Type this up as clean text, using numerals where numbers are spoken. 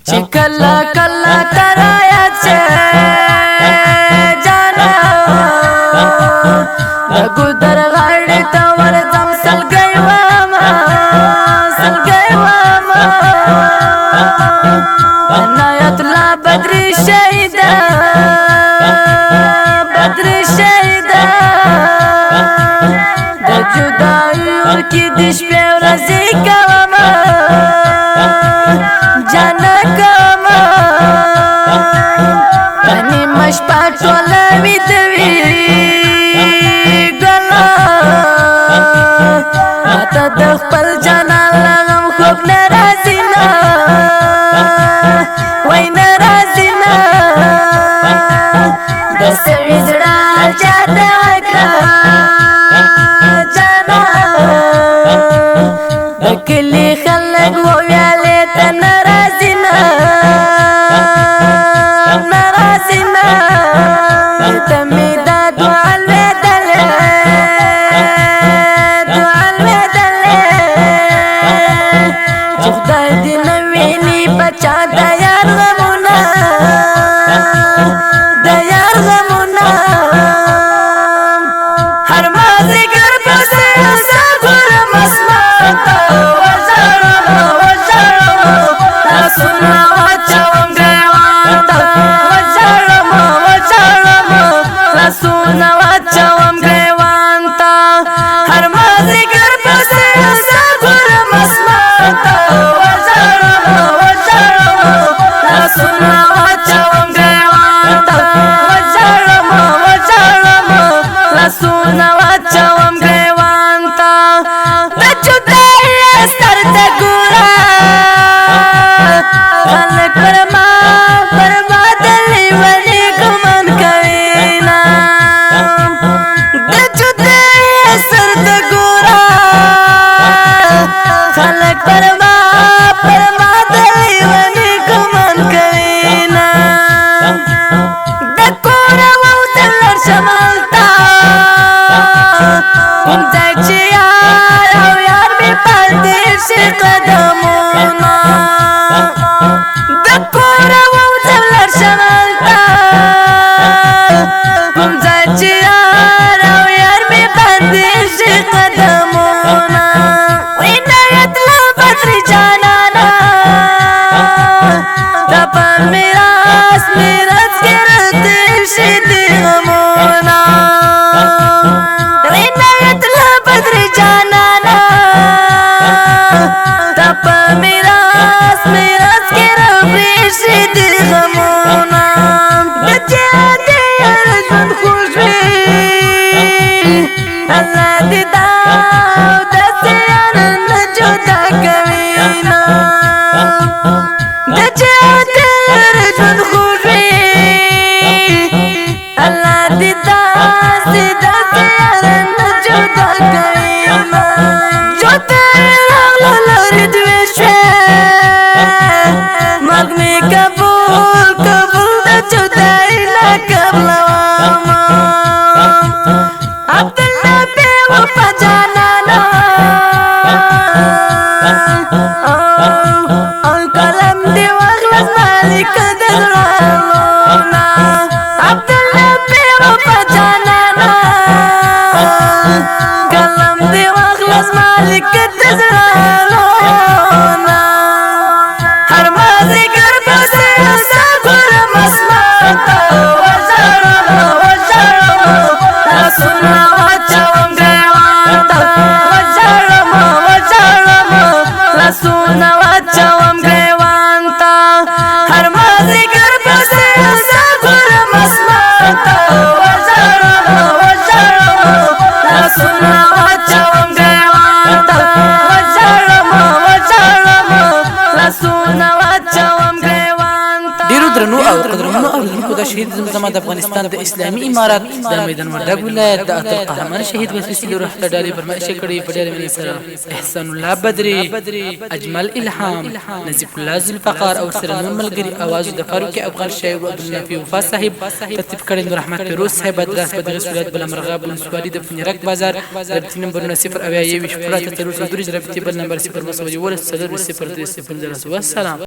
کلا کلا ترایا چه جانا لگو در غاڑی تور زم سلگئی واما عنایت لا بدری شهیدا د جدایو کی دش په ورځی کوما جانا کوما پنی مش پټول وی دوی ګلا اته د خپل جانا لغم خوب ناراضی نا وای ناراضی نا د سوي زړه چاته کلی خلق و ویالی تا نرازینا تمیدا دعا الویدلی چه خدای دی نوینی بچا دا یار غمونا هر مازی گر پسی اثر گرم اسماتا لاسونا واچوم گریوانتا لاسونا واچوم گریوانتا هر مازیګر پسې اثر ګورم اسمانتا لاسونا واچوم گریوانتا لاسونا واچوم گریوانتا د جدای ستر ته ګورم خلق بربادلی ولی گمان کوینا د جدای سر د ګورا خلق بربادلی ولی گمان کوینا د کورا ووتلر شمالتا ځای چې یار او یار می پاتې شي قدمونه شهید زمزمه د افغانستان د اسلامي امارات د میدان وردګ ولایت د اتل قهرمان شهید وسیله روح ته ډالۍ فرمایش کړي په ډېر مینه سره احسان الله بدري اجمل الهام نظیف الله ذوالفقار او سره نور ملګری اواز د فاروق افغان شاعر عبدالنافي وفا صاحب ترتیب کړي نور احمد فیروز صاحب ادرس په دغه ولایت بلمرغاب ولسوالي د فنیرک بازار رابطي نمبر 0 0 اویا 23 پراته 3 درج رابطي بل نمبر 0 مسعودي ول 0 0 0 والسلام.